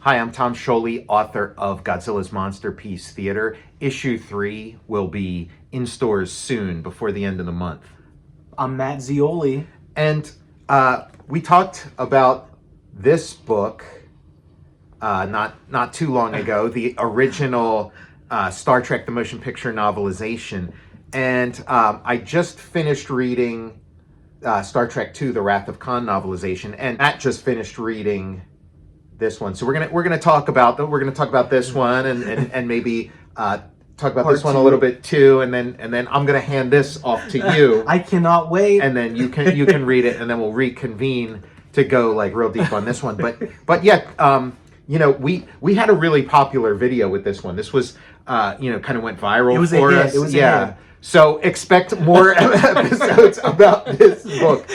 Hi, I'm Tom Scioli, author of Godzilla's Monsterpiece Theater. Issue 3 will be in stores soon, before the end of the month. I'm Matt Zeoli. And we talked about this book not too long ago, the original Star Trek the Motion Picture novelization. And I just finished reading Star Trek II, the Wrath of Khan novelization, and Matt just finished reading this one. So we're gonna talk about this one and maybe talk about Part this one two. a little bit too, and then I'm gonna hand this off to you. I cannot wait. And then you can read it, and then we'll reconvene to go like real deep on this one. But yeah, we had a really popular video with this one. This was kind of went viral. It was for a hit. us. It was a hit. So expect more episodes about this book.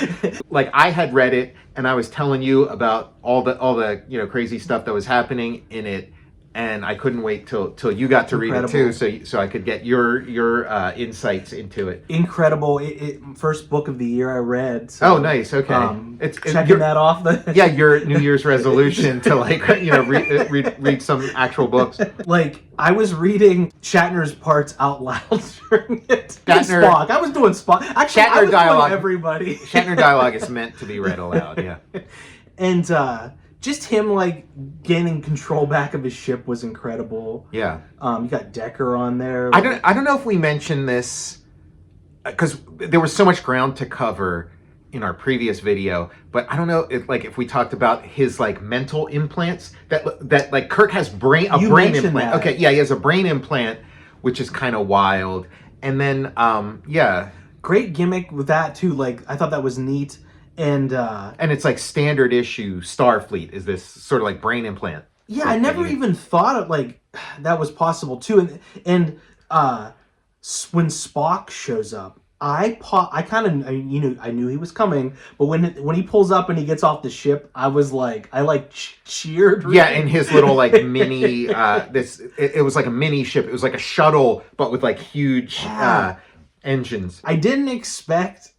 Like, I had read it, and I was telling you about all the crazy stuff that was happening in it, and I couldn't wait till you got to read it too, so I could get your insights into it. Incredible! First book of the year I read. So, oh, nice. Okay, it's checking that off. Yeah, your New Year's resolution to read some actual books. Like, I was reading Shatner's parts out loud during it. Shatner, Spock. I was doing Spock. Actually, Shatner I was dialogue. doing everybody. Shatner dialogue is meant to be read aloud. Yeah, and just him like gaining control back of his ship was incredible. Yeah. You got Decker on there. I don't know if we mentioned this because there was so much ground to cover in our previous video, but I don't know if we talked about his like mental implants that like Kirk has a brain implant. That. Okay, yeah, he has a brain implant, which is kind of wild. And then yeah, great gimmick with that too. Like, I thought that was neat. And it's like standard issue Starfleet is this sort of like brain implant. Yeah, I never even thought of like that was possible too. And when Spock shows up, I knew he was coming, but when he pulls up and he gets off the ship, I was like, cheered. Really. Yeah, in his little like mini it was like a mini ship. It was like a shuttle, but with like huge engines. I didn't expect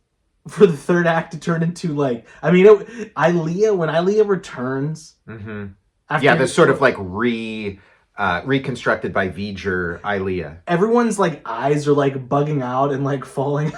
for the third act to turn into like, I mean, when Ilea returns. Mm-hmm. Yeah, this sort of like reconstructed by V'ger Ilea. Everyone's like eyes are like bugging out and like falling.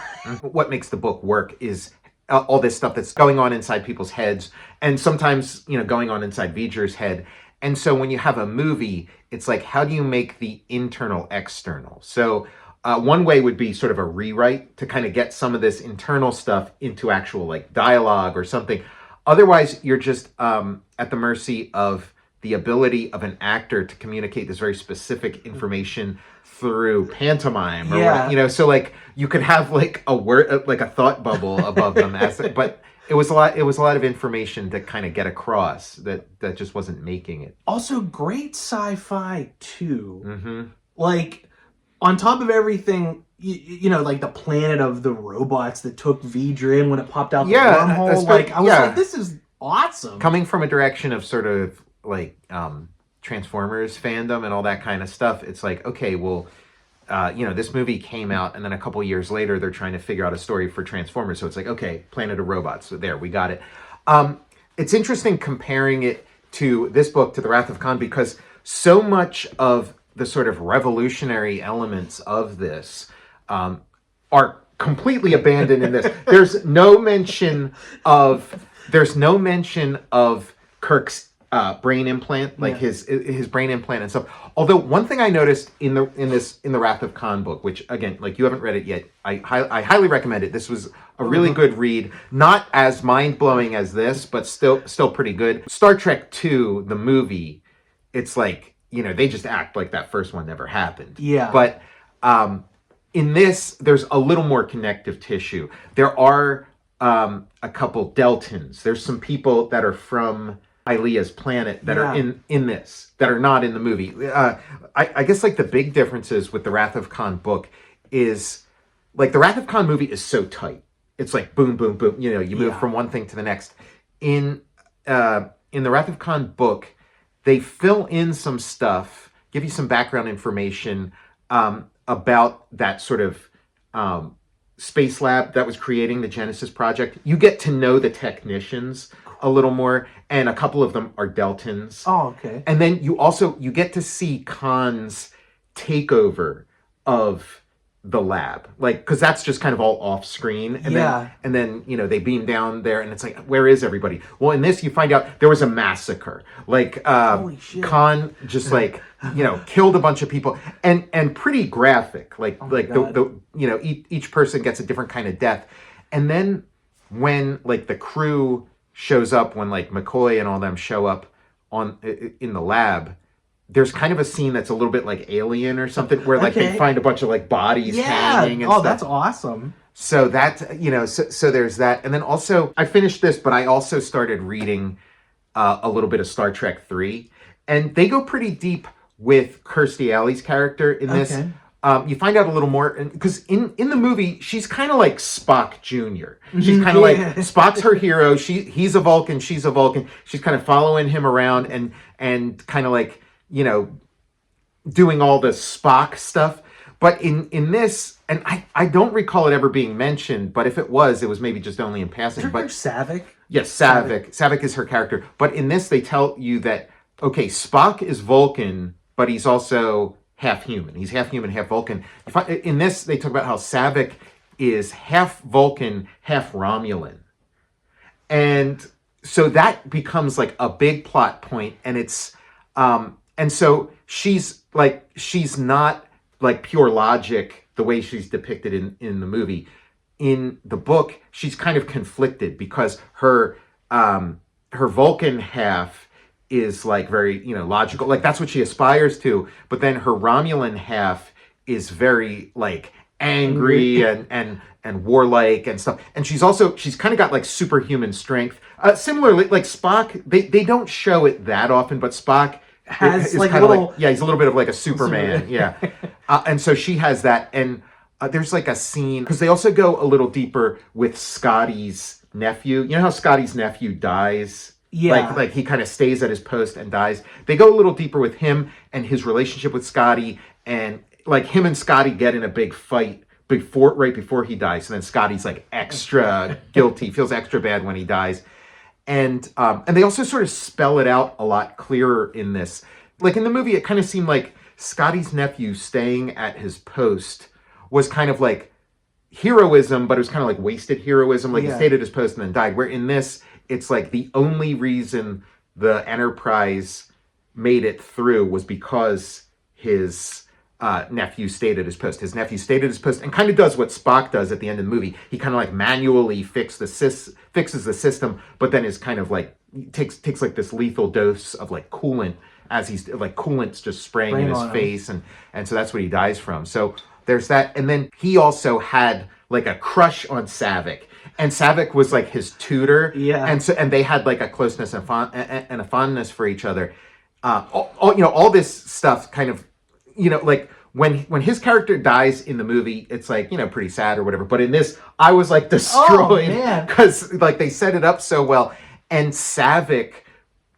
What makes the book work is all this stuff that's going on inside people's heads, and sometimes going on inside V'ger's head. And so when you have a movie, it's like, how do you make the internal external? So one way would be sort of a rewrite to kind of get some of this internal stuff into actual like dialogue or something. Otherwise, you're just at the mercy of the ability of an actor to communicate this very specific information through pantomime. Or so like you could have like a word, like a thought bubble above them, but it was a lot of information to kind of get across that just wasn't making it. Also, great sci-fi too. Mm-hmm. Like, on top of everything, like the planet of the robots that took V'ger in when it popped out the wormhole. Like, I was like, this is awesome. Coming from a direction of sort of like Transformers fandom and all that kind of stuff, it's like, okay, well, this movie came out, and then a couple years later, they're trying to figure out a story for Transformers. So it's like, okay, Planet of Robots. So there, we got it. It's interesting comparing it to this book, to The Wrath of Khan, because so much of the sort of revolutionary elements of this are completely abandoned in this. There's no mention of Kirk's brain implant, like his brain implant and stuff. Although one thing I noticed in the Wrath of Khan book, which again, like, you haven't read it yet, I highly recommend it. This was a really good read, not as mind blowing as this, but still pretty good. Star Trek II, the movie, it's like, they just act like that first one never happened. Yeah. But in this, there's a little more connective tissue. There are a couple Deltans. There's some people that are from Ilea's planet that are in this, that are not in the movie. I guess like the big differences with the Wrath of Khan book is like the Wrath of Khan movie is so tight. It's like boom, boom, boom. You move from one thing to the next. In the Wrath of Khan book, they fill in some stuff, give you some background information about that sort of space lab that was creating the Genesis project. You get to know the technicians a little more, and a couple of them are Deltans. Oh, okay. And then you get to see Khan's takeover of the lab, like, because that's just kind of all off screen, and then they beam down there, and it's like, where is everybody? Well, in this you find out there was a massacre, like Holy shit. Khan just like killed a bunch of people, and pretty graphic, like each person gets a different kind of death. And then when like the crew shows up, when like McCoy and all them show up in the lab, there's kind of a scene that's a little bit like Alien or something, where like they find a bunch of like bodies hanging and stuff. That's awesome. So that, so there's that. And then also, I finished this, but I also started reading a little bit of Star Trek 3. And they go pretty deep with Kirstie Alley's character in this. Okay. You find out a little more, because in the movie, she's kind of like Spock Jr. She's kind of like, Spock's her hero. He's a Vulcan, she's a Vulcan. She's kind of following him around and kind of like, doing all the Spock stuff. But in this, and I don't recall it ever being mentioned, but if it was maybe just only in passing. But Saavik? Yes, Saavik. Saavik is her character. But in this, they tell you that, okay, Spock is Vulcan, but he's also half human. He's half human, half Vulcan. In this, they talk about how Saavik is half Vulcan, half Romulan. And so that becomes like a big plot point, and it's... and so she's not like pure logic the way she's depicted in the movie. In the book, she's kind of conflicted because her Vulcan half is like very, logical. Like that's what she aspires to. But then her Romulan half is very like angry and warlike and stuff. And she's kind of got like superhuman strength. Similarly, like Spock, they don't show it that often, but Spock has like kind of like, he's a little bit of like a Superman. Yeah. And so she has that. And there's like a scene, because they also go a little deeper with Scotty's nephew. You know how Scotty's nephew dies? Yeah. Like he kind of stays at his post and dies. They go a little deeper with him and his relationship with Scotty, and like him and Scotty get in a big fight right before he dies. And then Scotty's like extra guilty, feels extra bad when he dies. And they also sort of spell it out a lot clearer in this. Like in the movie, it kind of seemed like Scotty's nephew staying at his post was kind of like heroism, but it was kind of like wasted heroism. Like he stayed at his post and then died. Where in this, it's like the only reason the Enterprise made it through was because his nephew stayed at his post. His nephew stayed at his post and kind of does what Spock does at the end of the movie. He kind of like manually fixes the system, but then is kind of like takes like this lethal dose of like coolant as he's like coolant's just spraying in his face, and so that's what he dies from. So there's that. And then he also had like a crush on Saavik. And Saavik was like his tutor, and they had like a closeness and a fondness for each other. All this stuff kind of, like when his character dies in the movie, it's like pretty sad or whatever. But in this, I was like destroyed because like they set it up so well, and Saavik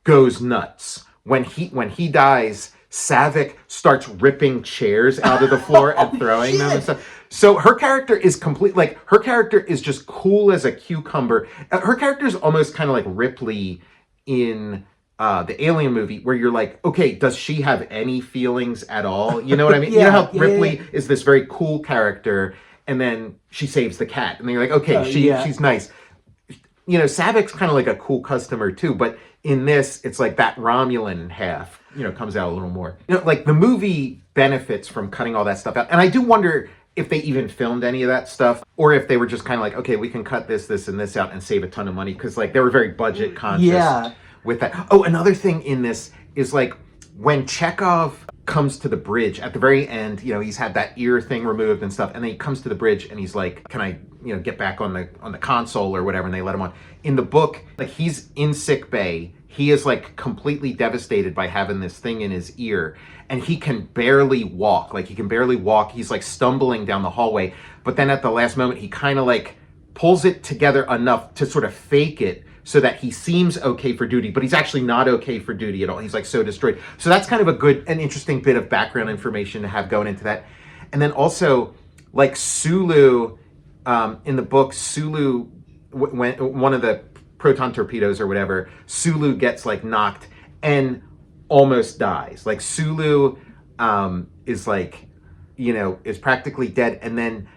goes nuts when he dies. Saavik starts ripping chairs out of the floor and throwing them and stuff. So her character is her character is just cool as a cucumber. Her character is almost kind of like Ripley in the Alien movie, where you're like, okay, does she have any feelings at all? You know what I mean? You know how Ripley is this very cool character, and then she saves the cat, and then you're like, okay, she's nice. Saavik's kind of like a cool customer too, but in this, it's like that Romulan half, comes out a little more. Like the movie benefits from cutting all that stuff out. And I do wonder if they even filmed any of that stuff, or if they were just kind of like, okay, we can cut this, and this out and save a ton of money. Because like they were very budget conscious with that. Oh, another thing in this is like when Chekhov comes to the bridge at the very end, he's had that ear thing removed and stuff, and then he comes to the bridge and he's like, can I get back on the console or whatever, and they let him on. In the book, like he's in sick bay, he is like completely devastated by having this thing in his ear, and he can barely walk. He's like stumbling down the hallway, but then at the last moment he kind of like pulls it together enough to sort of fake it so that he seems okay for duty, but he's actually not okay for duty at all. He's like so destroyed. So that's kind of a good and interesting bit of background information to have going into that. And then also, like Sulu, in the book, Sulu, when one of the proton torpedoes or whatever, Sulu gets like knocked and almost dies. Like Sulu is like, is practically dead, and then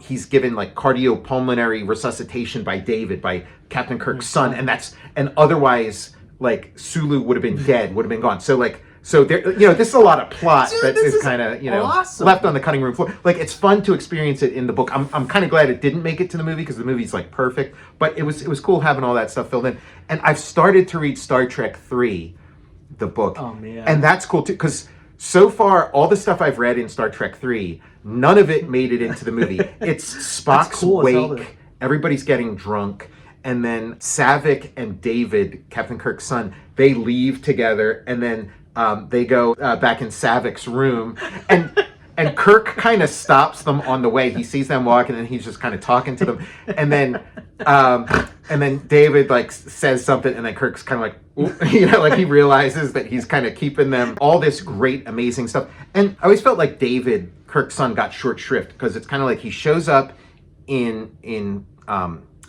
he's given like cardiopulmonary resuscitation by David, by Captain Kirk's son, and otherwise like Sulu would have been dead, would have been gone. So there, this is a lot of plot that is kind of, awesome. left on the cutting room floor. Like, it's fun to experience it in the book. I'm kind of glad it didn't make it to the movie, because the movie's like perfect, but it was cool having all that stuff filled in. And I've started to read Star Trek 3, the book. Oh man. And that's cool too, because so far all the stuff I've read in Star Trek 3, none of it made it into the movie. It's Spock's wake, everybody's getting drunk, and then Saavik and David, Captain Kirk's son, they leave together, and then they go back in Saavik's room, and Kirk kind of stops them on the way. He sees them walking, and he's just kind of talking to them, and then David like says something, and then Kirk's kind of like, like he realizes that he's kind of keeping them all this great, amazing stuff. And I always felt like David, Kirk's son, got short shrift, because it's kind of like he shows up in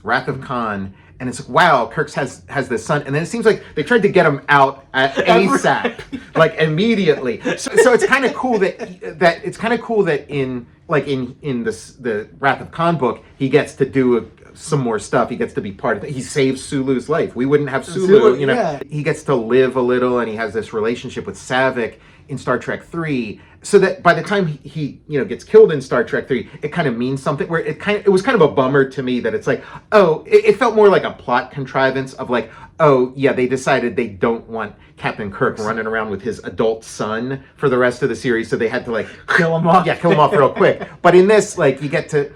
Wrath of Khan, and it's like, wow, Kirk has this son, and then it seems like they tried to get him out at ASAP, like immediately. So it's kind of cool that in the Wrath of Khan book, he gets to do some more stuff. He gets to be part of it. He saves Sulu's life. We wouldn't have Sulu, Yeah. He gets to live a little, and he has this relationship with Saavik in Star Trek 3, so that by the time he gets killed in Star Trek 3, it kind of means something, where it was kind of a bummer to me that it's like, it felt more like a plot contrivance of like, they decided they don't want Captain Kirk running around with his adult son for the rest of the series, so they had to like kill him off. Yeah, kill him off real quick. But in this, like, you get to,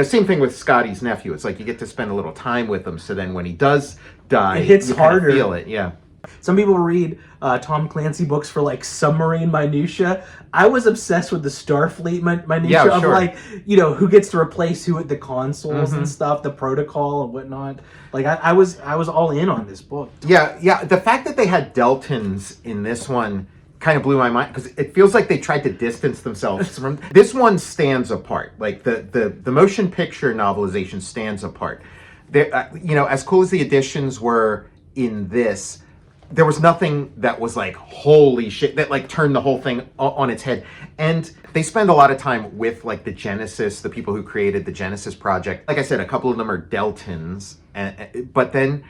same thing with Scotty's nephew. It's like you get to spend a little time with him, so then when he does die, it hits you harder. Kind of feel it, yeah. Some people read Tom Clancy books for like submarine minutia. I was obsessed with the Starfleet minutia of like, who gets to replace who at the consoles and stuff, the protocol and whatnot. Like I was all in on this book. Yeah. The fact that they had Deltans in this one kind of blew my mind, because it feels like they tried to distance themselves from this one. Stands apart. Like the motion picture novelization stands apart. As cool as the additions were in this, there was nothing that was like, holy shit, that like turned the whole thing on its head. And they spend a lot of time with like the Genesis, the people who created the Genesis project. Like I said, a couple of them are Deltans, but then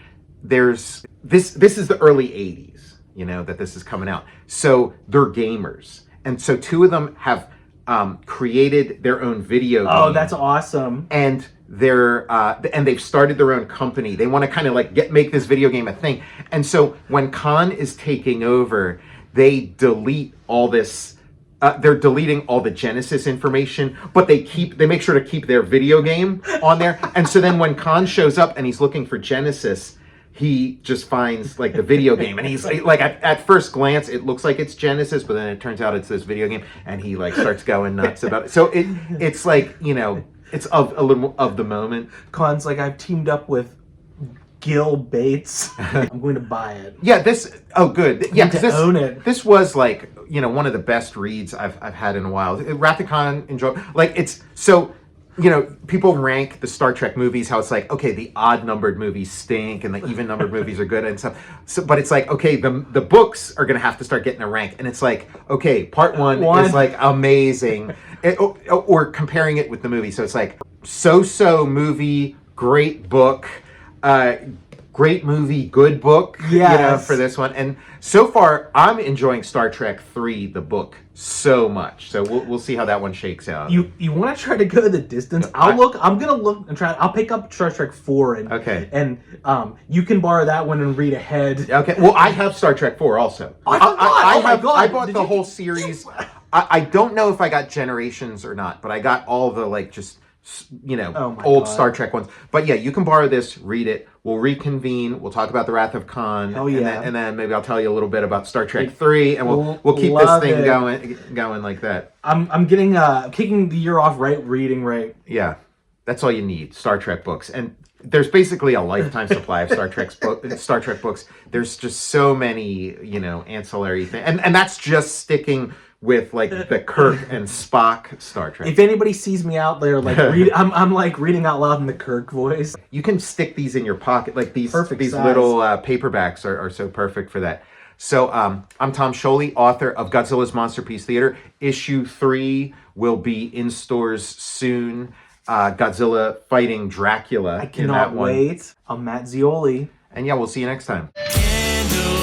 there's this is the early 80s, that this is coming out. So they're gamers. And so two of them have created their own video game. Oh, that's awesome. And they've started their own company. They want to kind of like make this video game a thing. And so when Khan is taking over, they delete all this. They're deleting all the Genesis information, but they make sure to keep their video game on there. And so then when Khan shows up and he's looking for Genesis, he just finds like the video game, and he's like at first glance it looks like it's Genesis, but then it turns out it's this video game, and he like starts going nuts about it. So it's like, it's of a little of the moment. Khan's like, I've teamed up with Gil Bates. I'm going to buy it. Yeah, good. Yeah, to own it. This was like, one of the best reads I've had in a while. Wrath of Khan, enjoy. Like, it's so, people rank the Star Trek movies how it's like, okay, the odd numbered movies stink and the even numbered movies are good and stuff. So, but it's like, okay, the books are gonna have to start getting a rank, and it's like, okay, part one is like amazing, or comparing it with the movie. So it's like so movie, great book, great movie, good book. Yes. For this one. And so far, I'm enjoying Star Trek 3, the book, so much. So we'll see how that one shakes out. You want to try to go the distance? I'm gonna look and try. I'll pick up Star Trek 4 and you can borrow that one and read ahead. Okay. Well, I have Star Trek 4 also. I bought the whole series. I don't know if I got Generations or not, but I got all the like just old Star Trek ones. But yeah, you can borrow this, read it. We'll reconvene. We'll talk about the Wrath of Khan. Oh yeah, and then maybe I'll tell you a little bit about Star Trek 3, and we'll keep this thing going like that. I'm getting kicking the year off reading right. Yeah, that's all you need. Star Trek books, and there's basically a lifetime supply of Star Trek books. There's just so many ancillary things, and that's just sticking with like the Kirk and Spock Star Trek. If anybody sees me out there, like I'm like reading out loud in the Kirk voice. You can stick these in your pocket, like these Perfect these size. little paperbacks are so perfect for that. So I'm Tom Scioli, author of Godzilla's Monsterpiece Theater. Issue 3 will be in stores soon. Godzilla fighting Dracula. I cannot wait. I'm Matt Zeoli. And yeah, we'll see you next time. Candle